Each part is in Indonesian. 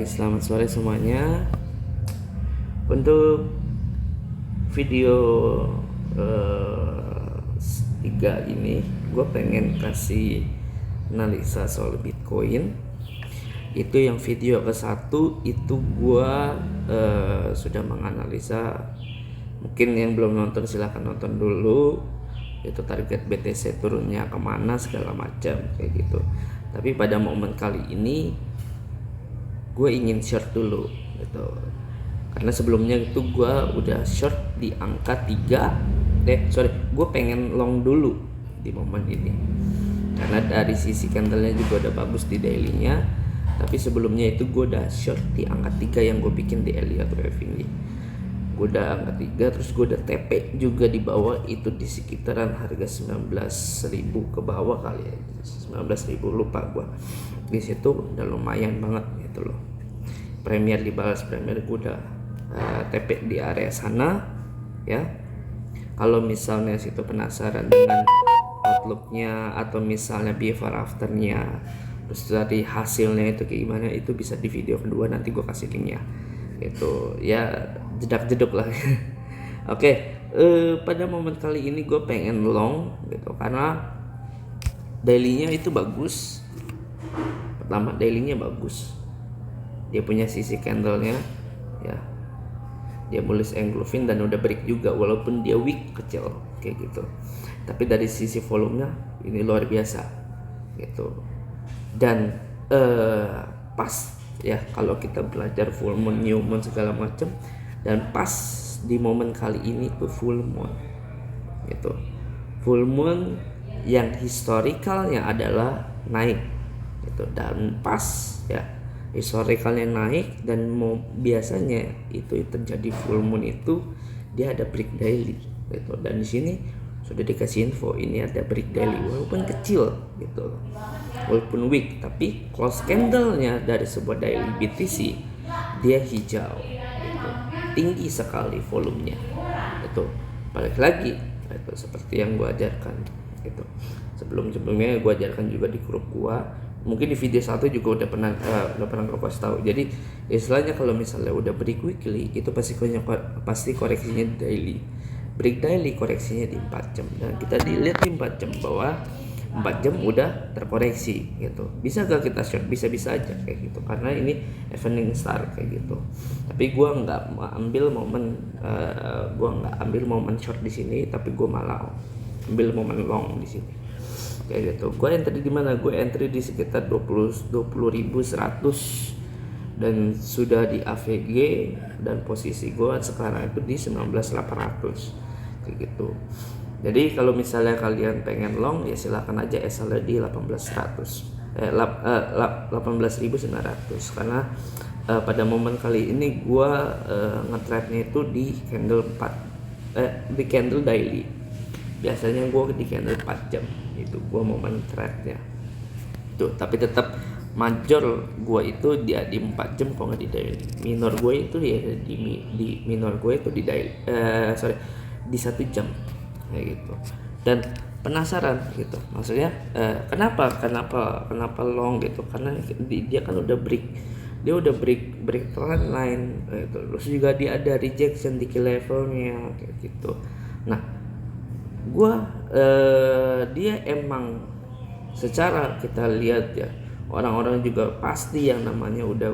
Selamat sore semuanya. Untuk video 3 ini gue pengen kasih analisa soal Bitcoin. Itu yang video ke-1 itu gue sudah menganalisa. Mungkin yang belum nonton silahkan nonton dulu. Itu target BTC turunnya kemana segala macam kayak gitu. Tapi pada momen kali ini gue ingin short dulu gitu, karena sebelumnya itu gue udah short di angka 3. Gue pengen long dulu di momen ini karena dari sisi candlenya juga udah bagus di dailynya. Tapi sebelumnya itu gue udah short di angka 3 yang gue bikin di Elliott Wave ini. Gue udah angka 3, terus gue udah TP juga di bawah itu di sekitaran harga 19.000 ke bawah kali ya, 19.000 lupa gue. Di situ udah lumayan banget gitu loh. Premier dibalas Premier, gue udah TP di area sana ya. Kalau misalnya situ penasaran dengan outlooknya atau misalnya before afternya, terus dari hasilnya itu kayak gimana, itu bisa di video kedua, nanti gue kasih linknya gitu ya, jedak-jeduk lah. Oke, pada momen kali ini gue pengen long gitu karena dailynya itu bagus. Pertama, dailynya bagus, dia punya sisi candlenya ya, dia bullish engulfing dan udah break juga walaupun dia wick kecil kayak gitu. Tapi dari sisi volumenya ini luar biasa gitu. Dan pas ya kalau kita belajar full moon, new moon segala macam, dan pas di momen kali ini tuh full moon gitu. Full moon yang historicalnya adalah naik gitu, dan pas ya historicalnya naik, dan biasanya itu terjadi full moon itu dia ada break daily gitu. Dan di sini sudah dikasih info ini ada break daily walaupun kecil gitu, walaupun weak, tapi close candlenya dari sebuah daily BTC dia hijau gitu, tinggi sekali volumenya itu. Balik lagi itu seperti yang gue ajarkan gitu. Sebelumnya gue ajarkan juga di grup gue, mungkin di video 1 juga udah pernah gue kasih tahu. Jadi istilahnya kalau misalnya udah break weekly itu pasti koreksinya daily. Break daily koreksinya di 4 jam, dan kita dilihat di 4 jam bahwa 4 jam udah terkoreksi gitu. Bisa gak kita short? Bisa-bisa aja kayak gitu, karena ini evening star kayak gitu. Tapi gue nggak ambil momen short di sini, tapi gue malah ambil momen long di sini kayak gitu. Gue entry di mana? Gue entry di sekitar 20.100 dan sudah di AVG, dan posisi gue sekarang itu di 19.800 kayak gitu. Jadi kalau misalnya kalian pengen long ya silakan aja SL di 18.900 karena pada momen kali ini gua nge-trade-nya itu di candle 4 di candle daily. Biasanya gua di candle 4 jam itu gua momen trade-nya. Tuh, tapi tetap major gua itu dia di 4 jam kalau nggak di daily. Minor gua itu ya di minor gua itu di daily di 1 jam kayak gitu. Dan penasaran gitu, maksudnya kenapa long gitu, karena dia kan udah break trend line gitu. Terus juga dia ada rejection di key levelnya kayak gitu. Nah dia emang secara kita lihat ya, orang-orang juga pasti yang namanya udah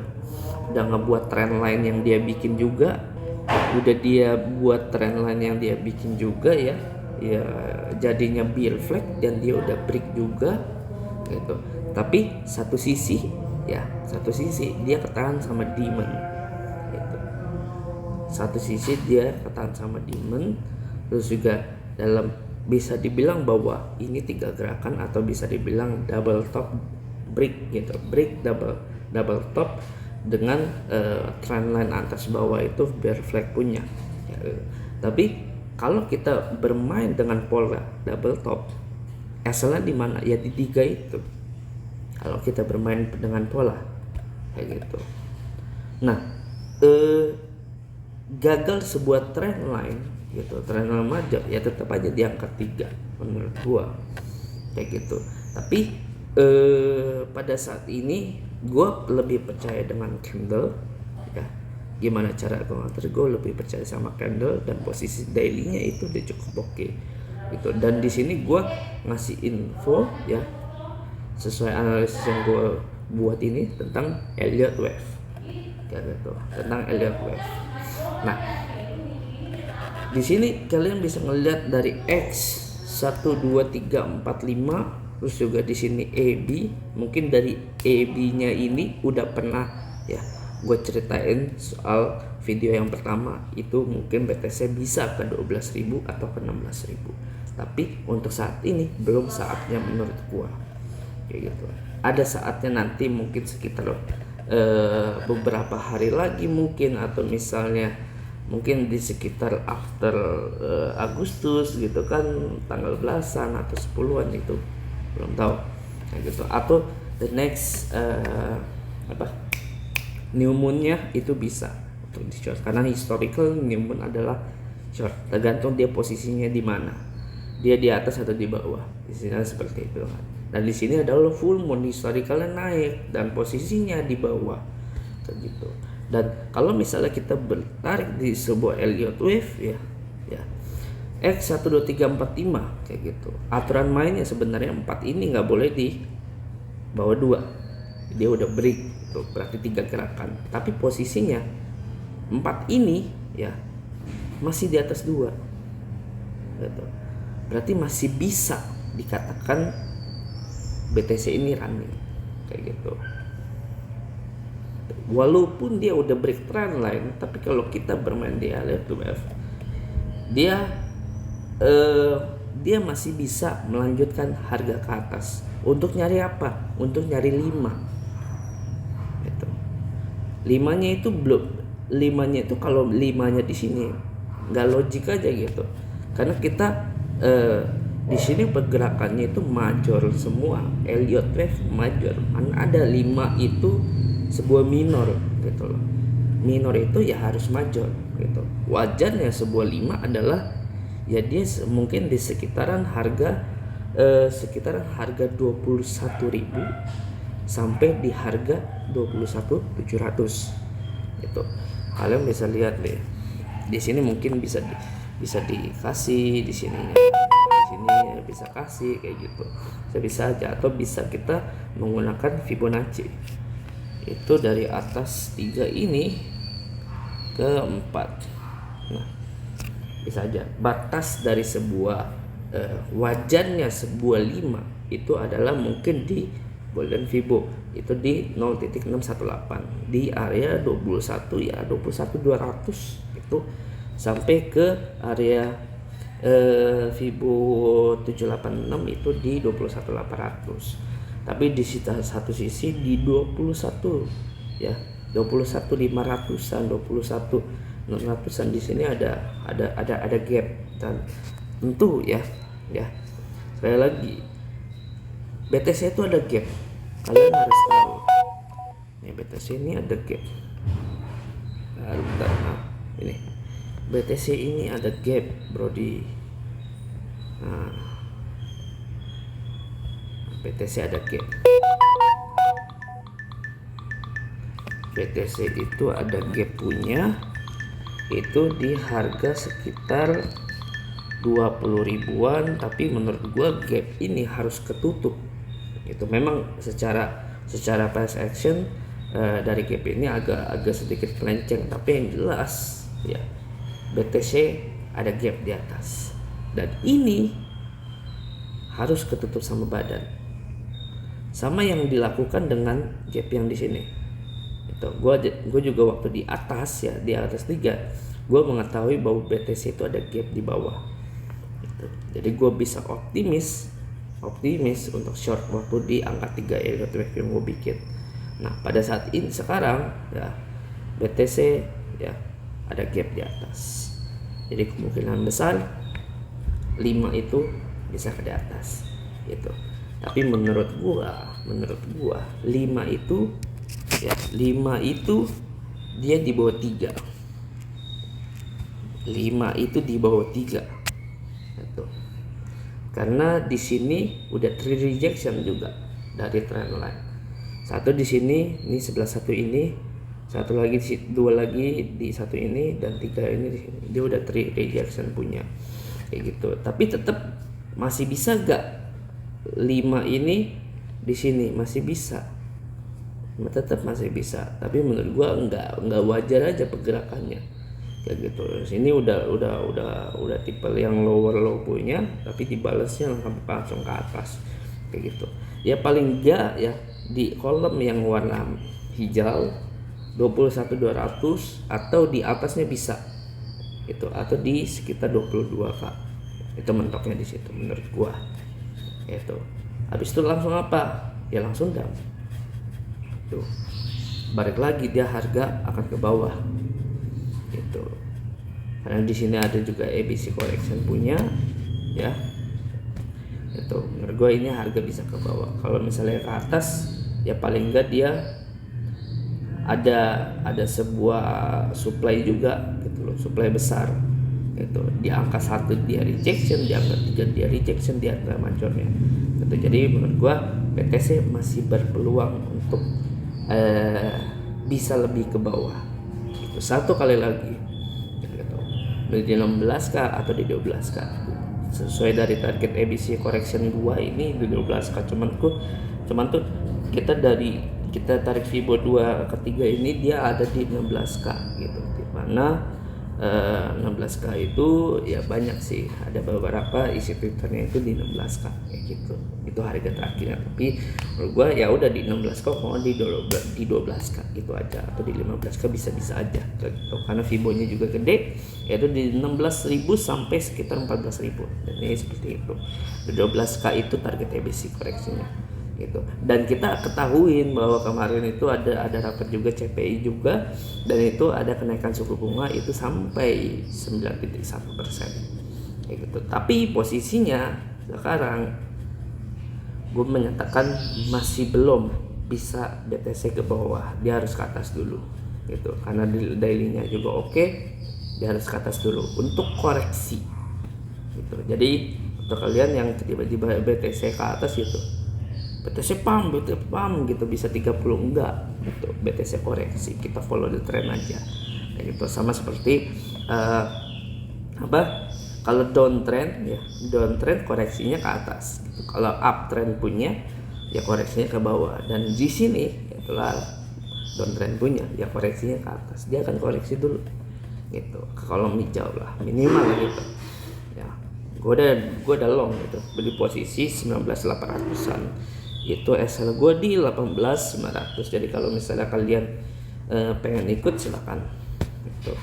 ngebuat trend line yang dia bikin juga, udah dia buat trend line yang dia bikin juga ya jadinya bear flag, dan dia udah break juga gitu. Tapi satu sisi dia ketahan sama demon gitu. Satu sisi dia ketahan sama demon, terus juga dalam bisa dibilang bahwa ini 3 gerakan, atau bisa dibilang double top break gitu, break double top dengan trend line atas bawah itu bear flag punya ya. Tapi kalau kita bermain dengan pola double top, SL-nya di mana? Ya di 3 itu. Kalau kita bermain dengan pola kayak gitu. Nah, gagal sebuah trend line gitu, trend line maju ya tetap aja di angka 3 menurut gua kayak gitu. Tapi pada saat ini gue lebih percaya dengan candle ya. Gimana cara gue ngatur, gue lebih percaya sama candle, dan posisi dailynya itu udah cukup oke gitu. Dan di sini gue ngasih info ya sesuai analisis yang gue buat ini tentang Elliott Wave kayak gitu, tentang Elliott Wave. Nah, di sini kalian bisa ngelihat dari X 1 2 3 4 5, terus juga di sini AB. Mungkin dari AB-nya ini udah pernah ya gue ceritain soal video yang pertama itu, mungkin BTC bisa ke 12.000 atau ke 16.000. Tapi untuk saat ini belum saatnya menurut gue kayak gitu. Ada saatnya nanti, mungkin sekitar beberapa hari lagi mungkin, atau misalnya mungkin di sekitar after Agustus gitu kan, tanggal belasan atau 10-an itu belum tahu kayak gitu, atau the next new moon-nya itu bisa untuk di short, karena historical new moon adalah short, tergantung dia posisinya di mana, dia di atas atau di bawah, istilahnya seperti itu kan. Dan di sini adalah full moon, historicalnya naik dan posisinya di bawah kayak gitu. Dan kalau misalnya kita bertarik di sebuah Elliott Wave ya X 1 2 3 4 5 kayak gitu, aturan mainnya sebenarnya 4 ini nggak boleh di bawah 2, dia udah break tuh, berarti 3 gerakan. Tapi posisinya 4 ini ya masih di atas 2 gitu. Berarti masih bisa dikatakan BTC ini running kayak gitu. Walaupun dia udah break trend line, tapi kalau kita bermain di Elliott Wave, dia masih bisa melanjutkan harga ke atas. Untuk nyari apa? Untuk nyari 5. 5-nya itu belum, 5-nya itu kalau 5-nya di sini nggak logik aja gitu, karena kita di sini pergerakannya itu major semua, Elliott Wave major, mana ada 5 itu sebuah minor gitu loh. Minor itu ya harus major gitu. Wajarnya sebuah 5 adalah ya dia mungkin di sekitaran harga 21.000 sampai di harga 21.700 gitu. Kalian bisa lihat deh. Di sini mungkin bisa dikasih di sini bisa kasih kayak gitu. Bisa aja, atau bisa kita menggunakan Fibonacci. Itu dari atas 3 ini ke 4. Nah, bisa aja. Batas dari sebuah wajarnya sebuah 5 itu adalah mungkin di Golden Fibo itu di 0.618 di area 21 ya 21.200 itu sampai ke area Fibo 786 itu di 21.800. Tapi di satu sisi di 21 ya 21.500-an 21.600-an di sini ada gap. Dan tentu ya sekali lagi BTC itu ada gap, kalian harus tahu. Nih BTC ini ada gap. Ini BTC ini ada gap, Brody. Nah, BTC ada gap. BTC itu ada gap punya itu di harga sekitar 20 ribuan, tapi menurut gua gap ini harus ketutup. Itu memang secara price action dari gap ini agak sedikit melenceng, tapi yang jelas ya BTC ada gap di atas dan ini harus ketutup sama badan, sama yang dilakukan dengan gap yang di sini. Itu gue juga waktu di atas 3 gue mengetahui bahwa BTC itu ada gap di bawah gitu. Jadi gue bisa optimis untuk short waktu di angka 3 Elliott Wave yang gue bikin. Nah pada saat ini sekarang ya BTC ya ada gap di atas, jadi kemungkinan besar 5 itu bisa ke di atas gitu. Tapi menurut gua 5 itu dia di bawah 3. 5 itu di bawah 3 gitu. Karena di sini udah 3 rejection juga dari trend line. Satu di sini, ini sebelah satu ini, satu lagi, dua lagi di satu ini, dan tiga ini di sini. Dia udah 3 rejection punya, kayak gitu. Tapi tetap masih bisa gak 5 ini di sini? Masih bisa, tetap masih bisa. Tapi menurut gua nggak wajar aja pergerakannya, kayak gitu. Sini udah tipe yang low punya, tapi dibalasnya langsung ke atas, kayak gitu. Ya paling enggak ya di kolom yang warna hijau 21.200 atau di atasnya bisa itu, atau di sekitar 22k itu mentoknya di situ menurut gua. Itu habis itu langsung apa ya, langsung down tuh, balik lagi dia harga akan ke bawah gitu. Karena di sini ada juga ABC correction punya ya, itu menurut gue ini harga bisa ke bawah. Kalau misalnya ke atas ya paling enggak dia ada sebuah supply juga gitu loh, supply besar gitu. Di angka 1 dia rejection, di angka 3 dia rejection, di antara mancornya gitu. Jadi menurut gue BTC masih berpeluang untuk bisa lebih ke bawah gitu. Satu kali lagi gitu, di 16k atau di 12k sesuai dari target ABC correction 2 ini di 12k. Cuman tuh kita tarik Fibo 2 ketiga ini dia ada di 16k gitu, dimana 16k itu ya banyak sih, ada beberapa isi twitternya itu di 16k kayak gitu. Itu harga terakhirnya, tapi menurut gua ya udah di 16k mau di 12k itu aja, atau di 15k bisa aja gitu. Karena Fibonya juga gede, yaitu di 16.000 sampai sekitar 14.000, dan ini seperti itu. Di 12k itu target ABC koreksinya gitu. Dan kita ketahuin bahwa kemarin itu ada rapat juga CPI juga, dan itu ada kenaikan suku bunga itu sampai 9.1% kayak gitu. Tapi posisinya sekarang gue menyatakan masih belum bisa BTC ke bawah, dia harus ke atas dulu gitu. Karena daily-nya juga oke, dia harus ke atas dulu untuk koreksi gitu. Jadi untuk kalian yang tiba-tiba BTC ke atas gitu, BTC pump gitu bisa 30, enggak gitu. BTC koreksi, kita follow the trend aja kayak gitu. Sama seperti kalau downtrend ya, downtrend koreksinya ke atas gitu. Kalau uptrend punya ya koreksinya ke bawah, dan di sini itulah downtrend punya ya koreksinya ke atas, dia akan koreksi dulu gitu ke kolom hijau lah minimal gitu ya. Gue udah long gitu, beli posisi 19.800an itu, SL gue di 18.900. Jadi kalau misalnya kalian pengen ikut silakan gitu.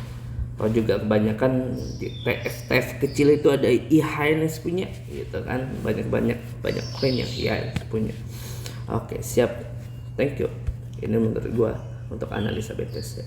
Kalau juga kebanyakan di TF kecil itu ada e-highness punya gitu kan, banyak koin yang e-highness punya. Oke, siap, thank you. Ini menurut gue untuk analisa BTC.